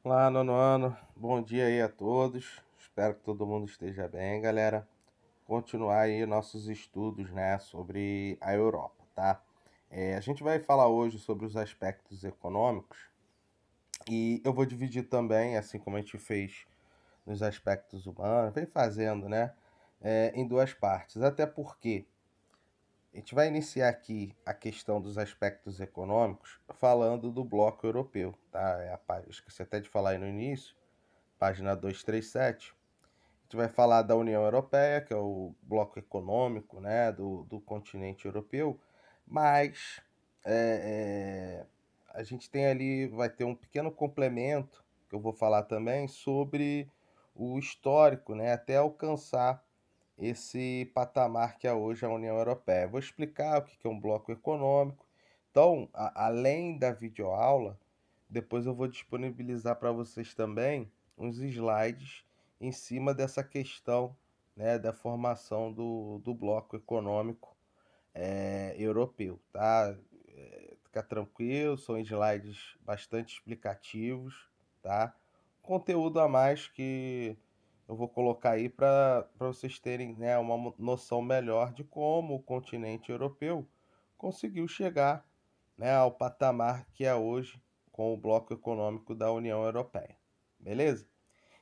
Olá, nono ano. Bom dia aí a todos. Espero que todo mundo esteja bem, galera. Continuar aí nossos estudos, né, sobre a Europa, tá? A gente vai falar hoje sobre os aspectos econômicos e eu vou dividir também, assim como a gente fez nos aspectos humanos, vem fazendo, né, em duas partes. Até porque a gente vai iniciar aqui a questão dos aspectos econômicos falando do bloco europeu, tá? Esqueci até de falar aí no início, página 237. A gente vai falar da União Europeia, que é o bloco econômico, né, do continente europeu, mas é, a gente tem ali, vai ter um pequeno complemento, que eu vou falar também, sobre o histórico, né, até alcançar esse patamar que é hoje a União Europeia. Vou explicar o que é um bloco econômico. Então, além da videoaula, depois eu vou disponibilizar para vocês também uns slides em cima dessa questão, né, da formação do bloco econômico europeu, tá? Fica tranquilo, são slides bastante explicativos, tá? Conteúdo a mais que eu vou colocar aí para vocês terem, né, uma noção melhor de como o continente europeu conseguiu chegar, né, ao patamar que é hoje com o bloco econômico da União Europeia. Beleza?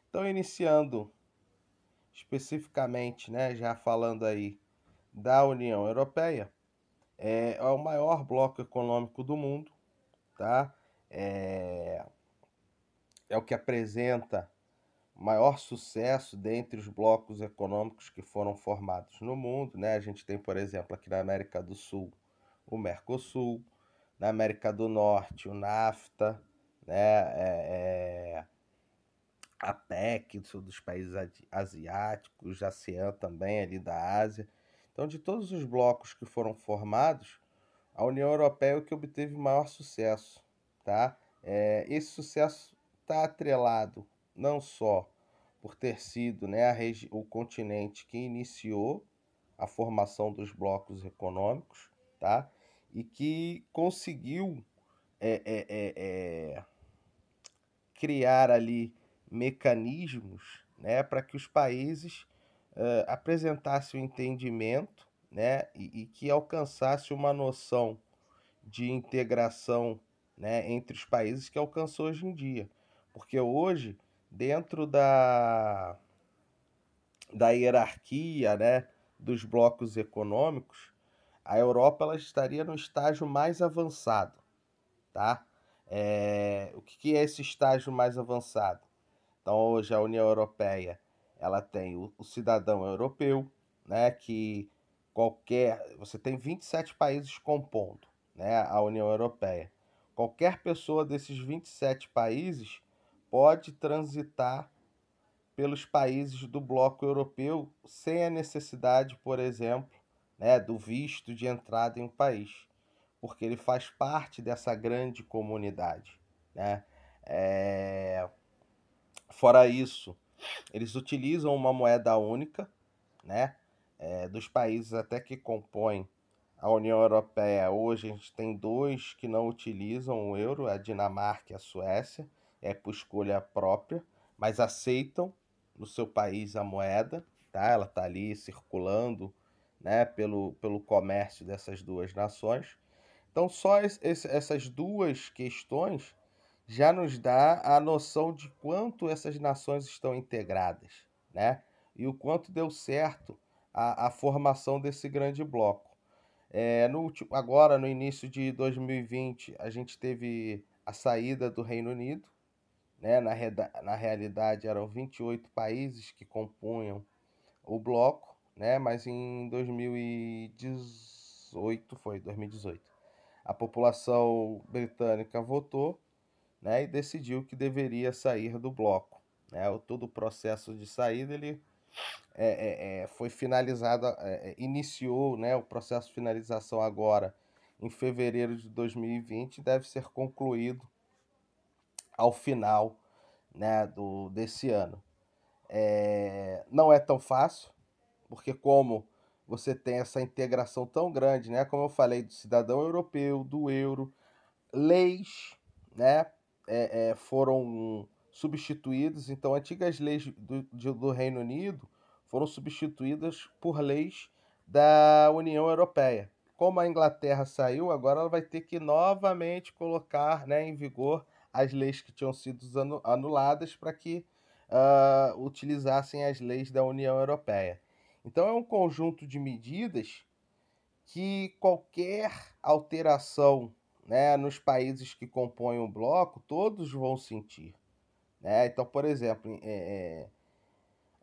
Então, iniciando especificamente, né, já falando aí da União Europeia, é o maior bloco econômico do mundo, tá? É, é o que apresenta maior sucesso dentre os blocos econômicos que foram formados no mundo, né? A gente tem, por exemplo, aqui na América do Sul, o Mercosul, na América do Norte, o NAFTA, né? A PEC dos países asiáticos, a ASEAN também ali da Ásia. Então, de todos os blocos que foram formados, a União Europeia é o que obteve maior sucesso, tá? Esse sucesso está atrelado não só por ter sido, né, o continente que iniciou a formação dos blocos econômicos, tá? E que conseguiu é, é, é, é, criar ali mecanismos, né, para que os países apresentassem o entendimento, né, e que alcançasse uma noção de integração, né, entre os países que alcançou hoje em dia. Porque hoje, dentro da hierarquia, né, dos blocos econômicos, a Europa ela estaria no estágio mais avançado, tá? O que é esse estágio mais avançado? Então, hoje a União Europeia ela tem o cidadão europeu, né, que você tem 27 países compondo, né, a União Europeia. Qualquer pessoa desses 27 países pode transitar pelos países do bloco europeu sem a necessidade, por exemplo, né, do visto de entrada em um país, porque ele faz parte dessa grande comunidade, né? É... Fora isso, eles utilizam uma moeda única, né? Dos países até que compõem a União Europeia, hoje a gente tem dois que não utilizam o euro, a Dinamarca e a Suécia, por escolha própria, mas aceitam no seu país a moeda, tá? Ela está ali circulando, né, pelo comércio dessas duas nações. Então, só essas duas questões já nos dá a noção de quanto essas nações estão integradas, né? E o quanto deu certo a formação desse grande bloco. Agora, no início de 2020, a gente teve a saída do Reino Unido, né? Na realidade, eram 28 países que compunham o bloco, né? Mas em 2018, foi 2018, a população britânica votou, né, e decidiu que deveria sair do bloco. Né? Todo o processo de saída ele foi finalizado, iniciou, né, o processo de finalização agora em fevereiro de 2020 deve ser concluído ao final, né, desse ano. Não é tão fácil, porque como você tem essa integração tão grande, né, como eu falei, do cidadão europeu, do euro, leis, né, foram substituídas. Então, antigas leis do Reino Unido foram substituídas por leis da União Europeia. Como a Inglaterra saiu, agora ela vai ter que novamente colocar, né, em vigor as leis que tinham sido anuladas para que utilizassem as leis da União Europeia. Então é um conjunto de medidas que qualquer alteração, né, nos países que compõem o bloco, todos vão sentir. Né? Então, por exemplo,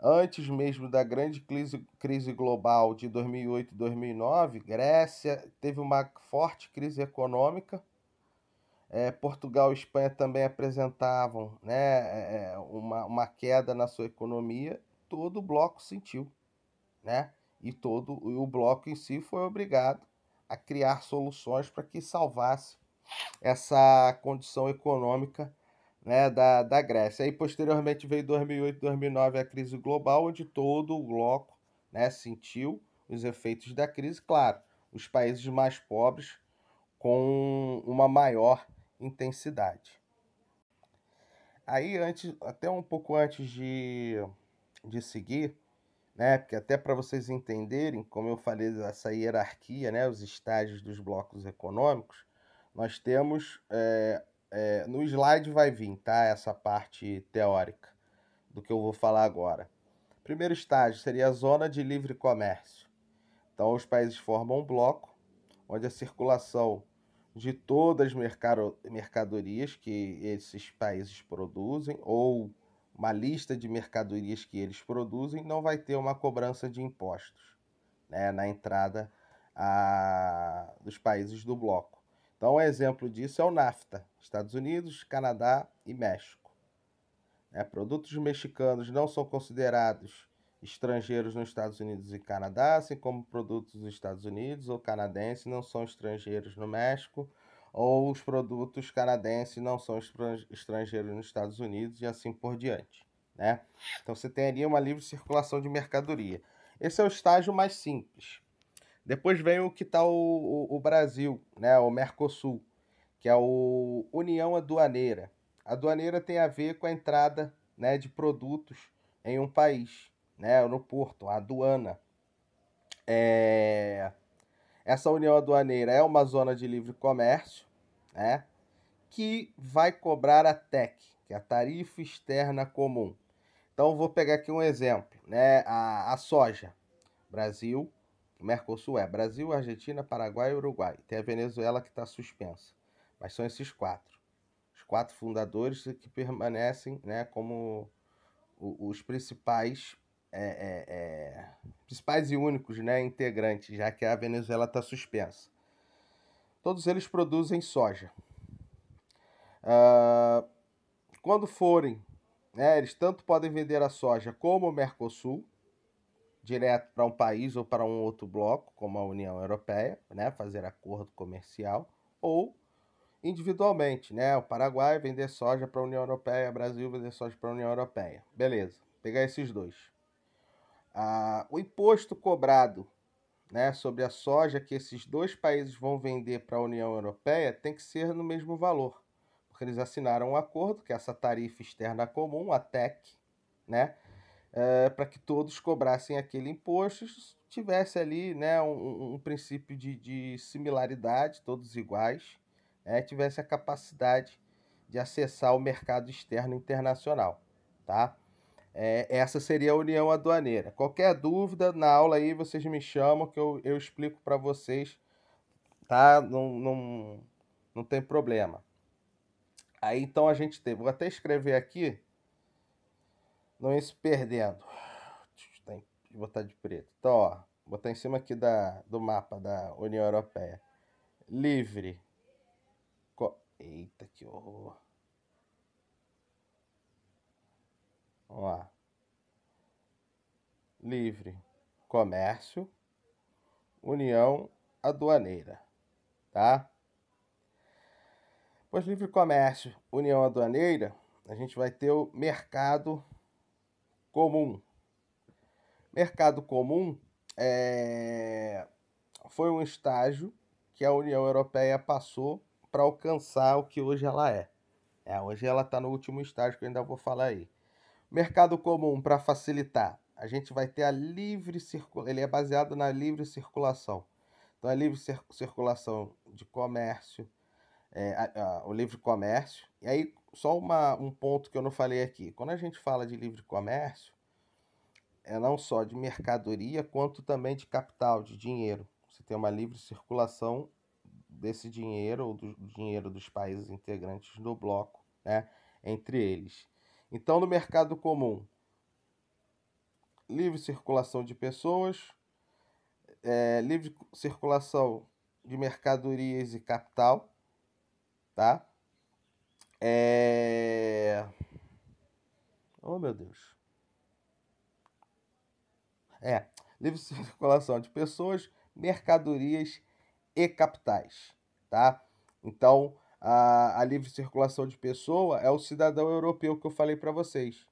antes mesmo da grande crise global de 2008 e 2009, Grécia teve uma forte crise econômica. Portugal e Espanha também apresentavam, né, uma queda na sua economia. Todo o bloco sentiu, né? E o bloco em si foi obrigado a criar soluções para que salvasse essa condição econômica, né, da Grécia. Aí posteriormente veio 2008, 2009 a crise global, onde todo o bloco, né, sentiu os efeitos da crise. Claro, os países mais pobres com uma maior intensidade. Aí até um pouco antes de seguir, né? Porque até para vocês entenderem, como eu falei dessa hierarquia, né? Os estágios dos blocos econômicos, nós temos no slide vai vir, tá? Essa parte teórica do que eu vou falar agora. Primeiro estágio seria a zona de livre comércio. Então os países formam um bloco onde a circulação de todas as mercadorias que esses países produzem ou uma lista de mercadorias que eles produzem, não vai ter uma cobrança de impostos, né, na entrada dos países do bloco. Então, um exemplo disso é o NAFTA, Estados Unidos, Canadá e México. Produtos mexicanos não são considerados estrangeiros nos Estados Unidos e Canadá, assim como produtos dos Estados Unidos ou canadenses não são estrangeiros no México, ou os produtos canadenses não são estrangeiros nos Estados Unidos e assim por diante, né? Então você tem ali uma livre circulação de mercadoria. Esse é o estágio mais simples. Depois vem o que está o Brasil, né? O Mercosul, que é o União Aduaneira. A aduaneira tem a ver com a entrada, né, de produtos em um país, né, no porto, a aduana. Essa união aduaneira é uma zona de livre comércio, né, que vai cobrar a TEC, que é a Tarifa Externa Comum. Então, vou pegar aqui um exemplo, né, a soja. Brasil, o Mercosul é Brasil, Argentina, Paraguai e Uruguai. Tem a Venezuela que está suspensa, mas são esses quatro. Os quatro fundadores que permanecem, né, como os principais principais e únicos, né, integrantes, já que a Venezuela está suspensa. Todos eles produzem soja. Quando forem, né, eles tanto podem vender a soja como o Mercosul, direto para um país ou para um outro bloco, como a União Europeia, né, fazer acordo comercial, ou individualmente, né, o Paraguai vender soja para a União Europeia, o Brasil vender soja para a União Europeia. Beleza, pegar esses dois. O imposto cobrado, né, sobre a soja que esses dois países vão vender para a União Europeia tem que ser no mesmo valor, porque eles assinaram um acordo, que é essa tarifa externa comum, a TEC, né, para que todos cobrassem aquele imposto, tivesse ali, né, um princípio de similaridade, todos iguais, né, tivesse a capacidade de acessar o mercado externo internacional, tá? Essa seria a união aduaneira. Qualquer dúvida na aula aí vocês me chamam que eu explico para vocês, tá? Não tem problema. Aí então a gente tem, vou até escrever aqui, não ir se perdendo. Tem que botar de preto. Então, ó, botar em cima aqui do mapa da União Europeia. Livre. Eita, que horror. Vamos lá. Livre comércio, união aduaneira, tá? Pois livre comércio, união aduaneira, a gente vai ter o mercado comum. Mercado comum foi um estágio que a União Europeia passou para alcançar o que hoje ela é, Hoje ela está no último estágio que eu ainda vou falar aí. Mercado comum, para facilitar, a gente vai ter a livre circulação, ele é baseado na livre circulação. Então, a livre circulação de comércio, o livre comércio. E aí, só um ponto que eu não falei aqui. Quando a gente fala de livre comércio, é não só de mercadoria, quanto também de capital, de dinheiro. Você tem uma livre circulação desse dinheiro, ou do dinheiro dos países integrantes do bloco, né, entre eles. Então, no mercado comum, livre circulação de pessoas, livre circulação de mercadorias e capital, tá? Oh, meu Deus. Livre circulação de pessoas, mercadorias e capitais, tá? Então, a livre circulação de pessoa é o cidadão europeu que eu falei para vocês.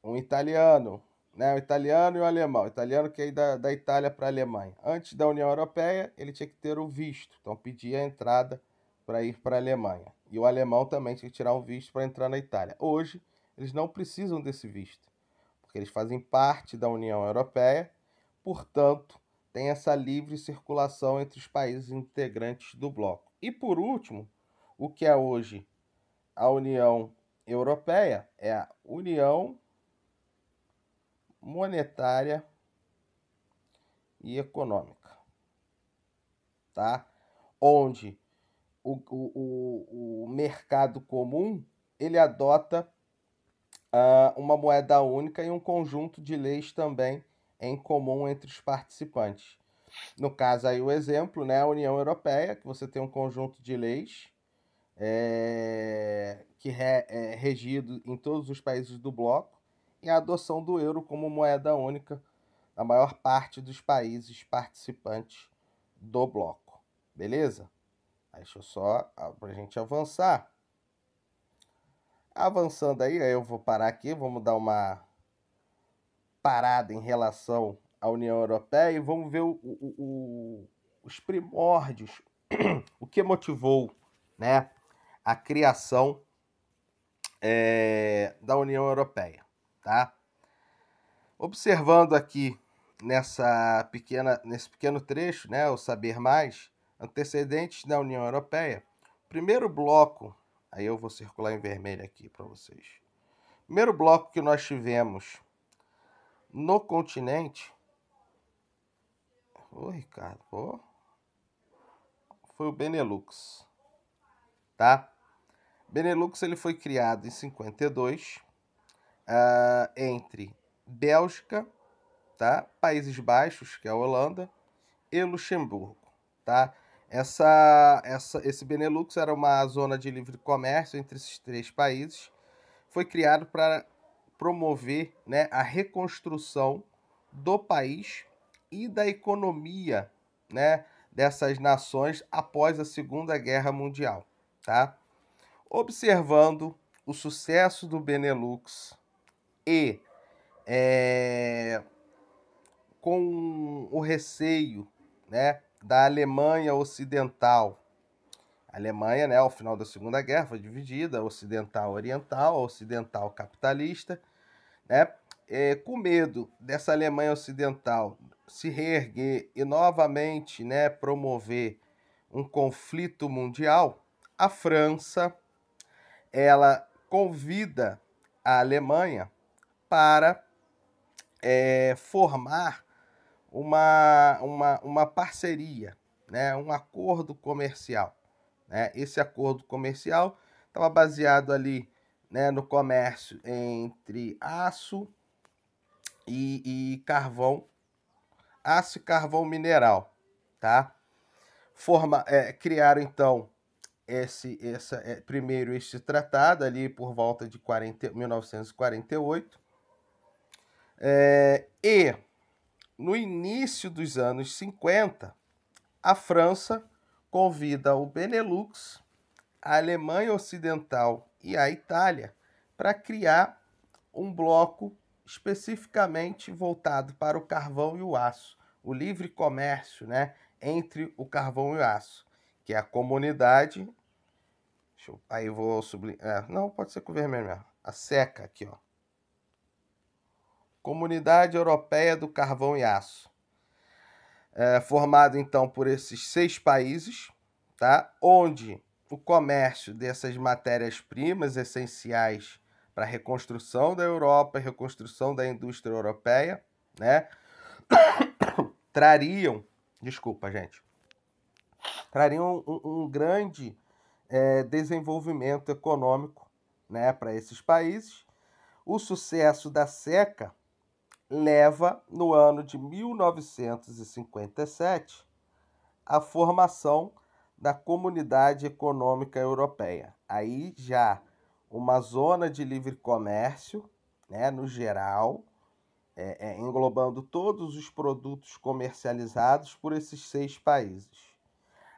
Um italiano, né? O italiano e o alemão. O italiano que é da Itália para a Alemanha. Antes da União Europeia, ele tinha que ter o visto. Então, pedia a entrada para ir para a Alemanha. E o alemão também tinha que tirar um visto para entrar na Itália. Hoje, eles não precisam desse visto, porque eles fazem parte da União Europeia, portanto, tem essa livre circulação entre os países integrantes do bloco. E por último, o que é hoje a União Europeia é a União Monetária e Econômica, tá? Onde o mercado comum ele adota uma moeda única e um conjunto de leis também em comum entre os participantes. No caso aí o exemplo, né, a União Europeia, que você tem um conjunto de leis que é regido em todos os países do bloco, e a adoção do euro como moeda única na maior parte dos países participantes do bloco. Beleza? Deixa eu só, para a gente avançar. Avançando aí eu vou parar aqui, vamos dar uma parada em relação à União Europeia e vamos ver os primórdios, o que motivou, né, a criação da União Europeia, tá? Observando aqui nesse pequeno trecho, né, o saber mais, antecedentes da União Europeia, primeiro bloco, aí eu vou circular em vermelho aqui para vocês. Primeiro bloco que nós tivemos no continente, Ricardo, foi o Benelux, tá? Benelux ele foi criado em 52 entre Bélgica, tá? Países Baixos, que é a Holanda, e Luxemburgo, tá? Esse Benelux era uma zona de livre comércio entre esses três países. Foi criado para promover, né, a reconstrução do país e da economia, né, dessas nações após a Segunda Guerra Mundial, tá? Observando o sucesso do Benelux e com o receio, né, da Alemanha Ocidental. A Alemanha, né, ao final da Segunda Guerra, foi dividida, ocidental-oriental, ocidental capitalista, né? Com medo dessa Alemanha Ocidental se reerguer e novamente, né, promover um conflito mundial, a França ela convida a Alemanha para formar uma parceria, né, um acordo comercial. Né? Esse acordo comercial estava baseado ali, né, no comércio entre aço e carvão, aço e carvão mineral, tá? Criaram então primeiro este tratado ali por volta de 1948 e no início dos anos 50 a França convida o Benelux, a Alemanha Ocidental e a Itália para criar um bloco especificamente voltado para o carvão e o aço, o livre comércio, né, entre o carvão e o aço, que é a comunidade Aí eu vou sublinhar. Não, pode ser com vermelho mesmo. A SECA aqui, ó. Comunidade Europeia do Carvão e Aço. Formado então por esses 6 países, tá? Onde o comércio dessas matérias-primas essenciais para a reconstrução da Europa, reconstrução da indústria europeia, né? Trariam um grande desenvolvimento econômico, né, para esses países. O sucesso da SECA leva, no ano de 1957, à formação da Comunidade Econômica Europeia. Aí já uma zona de livre comércio, né, no geral, englobando todos os produtos comercializados por esses 6 países.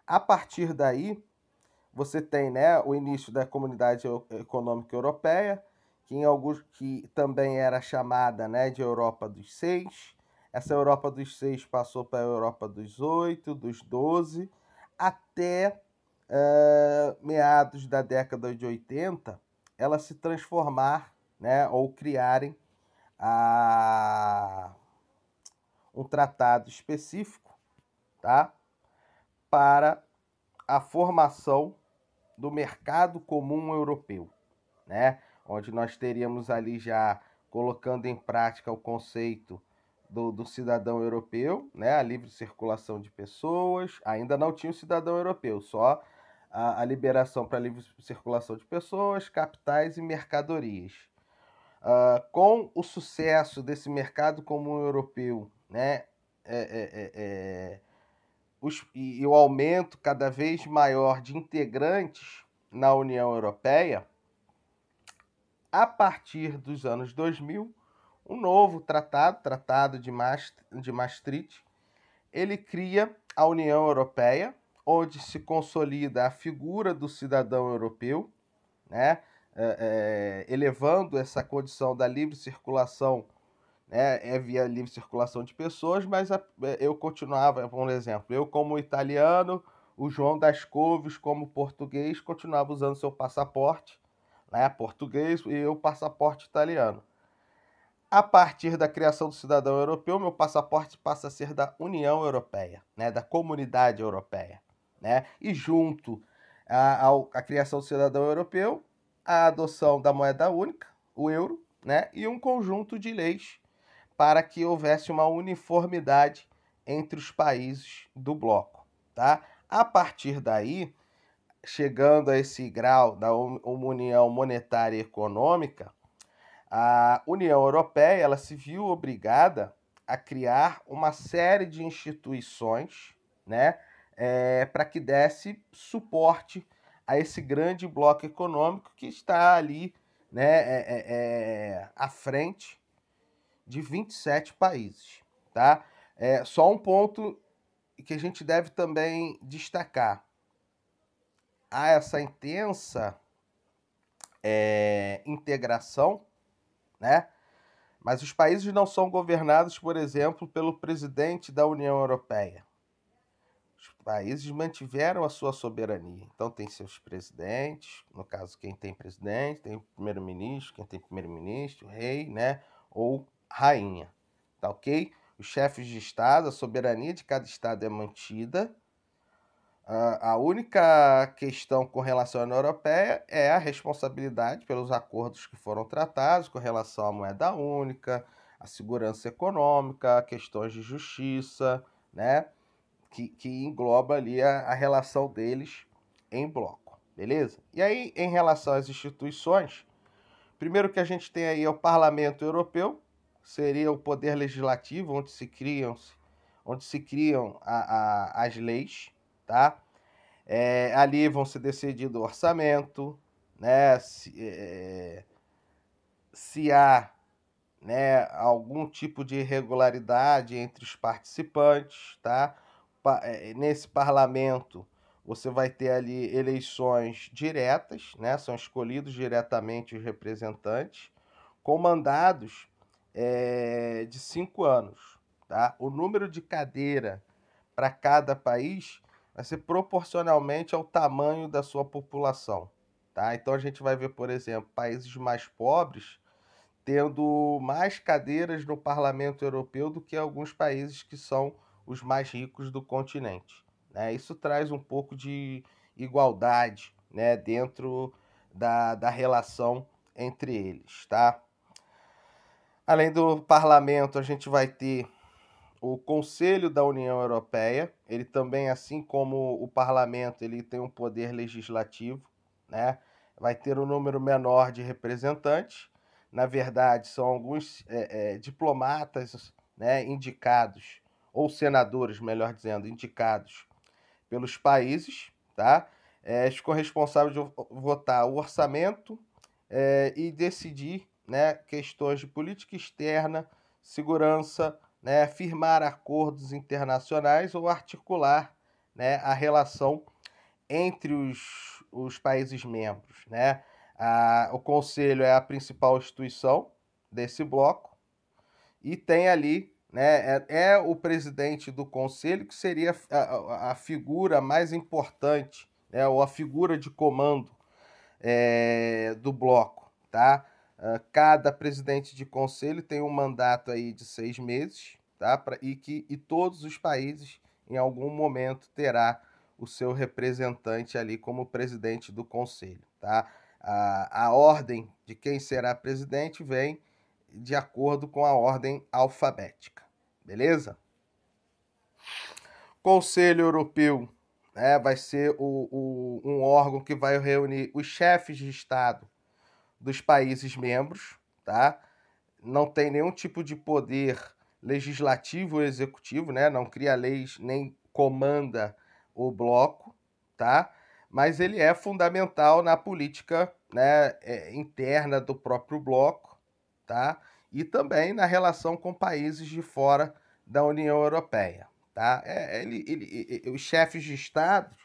A partir daí, você tem, né, o início da Comunidade Econômica Europeia, que também era chamada, né, de Europa dos 6. Essa Europa dos 6 passou para a Europa dos 8, dos 12, até meados da década de 80, ela se transformar, né, ou criarem um tratado específico, tá, para a formação do mercado comum europeu, né? Onde nós teríamos ali já colocando em prática o conceito do cidadão europeu, né? A livre circulação de pessoas. Ainda não tinha o cidadão europeu, só a liberação para a livre circulação de pessoas, capitais e mercadorias. Com o sucesso desse mercado comum europeu, né? E o aumento cada vez maior de integrantes na União Europeia, a partir dos anos 2000, um novo Tratado de Maastricht, ele cria a União Europeia, onde se consolida a figura do cidadão europeu, né? Elevando essa condição da livre circulação, né? Via livre circulação de pessoas, mas eu continuava, por exemplo, eu como italiano, o João das Couves como português continuava usando seu passaporte, né, português, e o passaporte italiano. A partir da criação do cidadão europeu, meu passaporte passa a ser da União Europeia, né, da Comunidade Europeia, né? E junto à criação do cidadão europeu, a adoção da moeda única, o euro, né, e um conjunto de leis para que houvesse uma uniformidade entre os países do bloco, tá? A partir daí, chegando a esse grau da união monetária e econômica, a União Europeia ela se viu obrigada a criar uma série de instituições, né, para que desse suporte a esse grande bloco econômico que está ali, né, à frente de 27 países, tá? Só um ponto que a gente deve também destacar. Há essa intensa integração, né? Mas os países não são governados, por exemplo, pelo presidente da União Europeia. Os países mantiveram a sua soberania. Então tem seus presidentes, no caso quem tem presidente, tem primeiro-ministro, quem tem primeiro-ministro, rei, né? Ou rainha, tá ok? Os chefes de Estado, a soberania de cada Estado é mantida. A única questão com relação à União Europeia é a responsabilidade pelos acordos que foram tratados com relação à moeda única, à segurança econômica, questões de justiça, né? Que engloba ali a relação deles em bloco, beleza? E aí, em relação às instituições, primeiro que a gente tem aí é o Parlamento Europeu, seria o poder legislativo, onde se criam as leis, tá? Ali vão ser decidido o orçamento, né? Se há, né, algum tipo de irregularidade entre os participantes, tá? Nesse parlamento você vai ter ali eleições diretas, né? São escolhidos diretamente os representantes, com mandados de 5 anos, tá? O número de cadeira para cada país vai ser proporcionalmente ao tamanho da sua população, tá? Então a gente vai ver, por exemplo, países mais pobres tendo mais cadeiras no Parlamento Europeu do que alguns países que são os mais ricos do continente, né? Isso traz um pouco de igualdade, né, dentro da relação entre eles, tá? Além do parlamento, a gente vai ter o Conselho da União Europeia. Ele também, assim como o parlamento, ele tem um poder legislativo, né? Vai ter um número menor de representantes. Na verdade, são alguns diplomatas, né, indicados, ou senadores, melhor dizendo, indicados pelos países, tá? Ficou responsável de votar o orçamento e decidir, né, questões de política externa, segurança, né, firmar acordos internacionais ou articular, né, a relação entre os países membros, né? O Conselho é a principal instituição desse bloco e tem ali, né, é o presidente do Conselho que seria a figura mais importante, né, ou a figura de comando do bloco, tá? Cada presidente de conselho tem um mandato aí de 6 meses, tá? E todos os países, em algum momento, terá o seu representante ali como presidente do conselho, tá? A ordem de quem será presidente vem de acordo com a ordem alfabética, beleza? Conselho Europeu, né, vai ser um órgão que vai reunir os chefes de Estado dos países membros, tá? Não tem nenhum tipo de poder legislativo ou executivo, né? Não cria leis nem comanda o bloco, tá? Mas ele é fundamental na política, né, interna do próprio bloco, tá? E também na relação com países de fora da União Europeia, tá? Os chefes de Estado,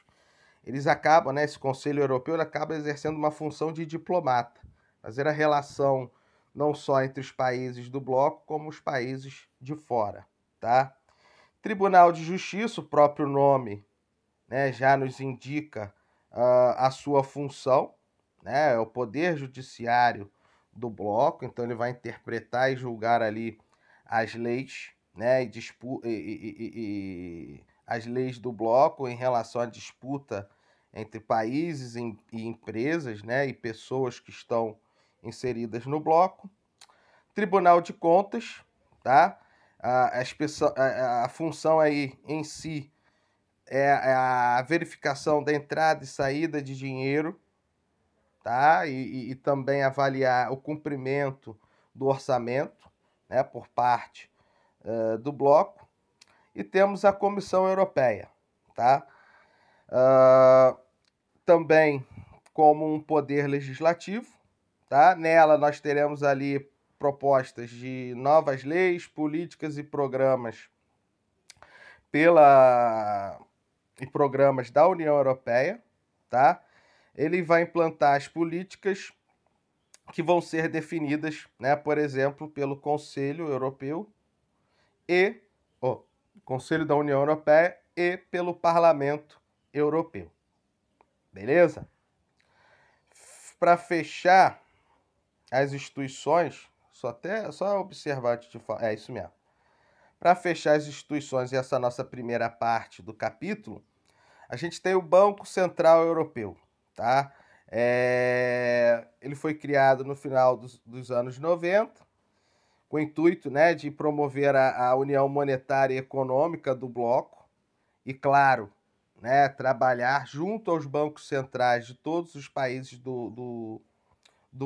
eles acabam, né, esse Conselho Europeu ele acaba exercendo uma função de diplomata, fazer a relação não só entre os países do bloco, como os países de fora, tá? Tribunal de Justiça, o próprio nome, né, já nos indica a sua função, né, é o poder judiciário do bloco, então ele vai interpretar e julgar ali as leis, né, as leis do bloco em relação à disputa entre países e empresas, né, e pessoas que estão inseridas no bloco. Tribunal de Contas, tá? A função aí em si é a verificação da entrada e saída de dinheiro, tá? E também avaliar o cumprimento do orçamento, né, por parte do bloco. E temos a Comissão Europeia, tá? Também como um poder legislativo, tá? Nela nós teremos ali propostas de novas leis, políticas e programas programas da União Europeia, tá? Ele vai implantar as políticas que vão ser definidas, né, por exemplo, pelo Conselho Europeu e Conselho da União Europeia e pelo Parlamento Europeu. Beleza? Para fechar as instituições, só observar antes de falar, é isso mesmo. Para fechar as instituições e essa nossa primeira parte do capítulo, a gente tem o Banco Central Europeu, tá? Ele foi criado no final dos anos 90, com o intuito, né, de promover a união monetária e econômica do bloco e, claro, né, trabalhar junto aos bancos centrais de todos os países do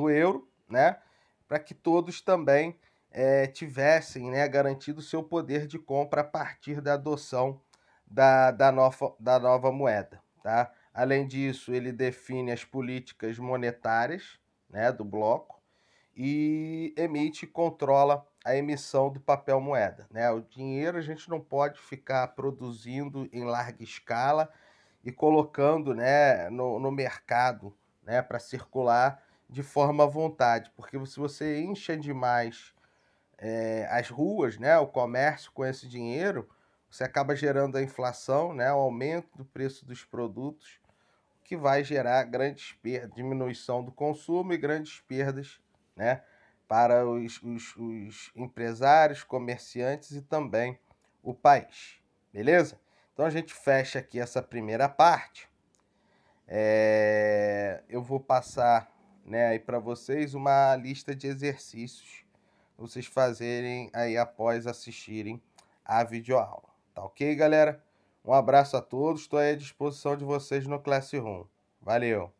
euro, né, para que todos também tivessem, né, garantido o seu poder de compra a partir da adoção da nova moeda, tá? Além disso, ele define as políticas monetárias, né, do bloco e emite e controla a emissão do papel moeda, né? O dinheiro a gente não pode ficar produzindo em larga escala e colocando, né, no mercado, né, para circular de forma à vontade, porque se você incha demais as ruas, né, o comércio com esse dinheiro, você acaba gerando a inflação, né, o aumento do preço dos produtos que vai gerar grandes perdas, diminuição do consumo e grandes perdas, né, para os empresários, comerciantes e também o país, beleza? Então a gente fecha aqui essa primeira parte. Eu vou passar, né, aí para vocês uma lista de exercícios para vocês fazerem aí após assistirem a videoaula. Tá ok, galera? Um abraço a todos, estou aí à disposição de vocês no Classroom. Valeu!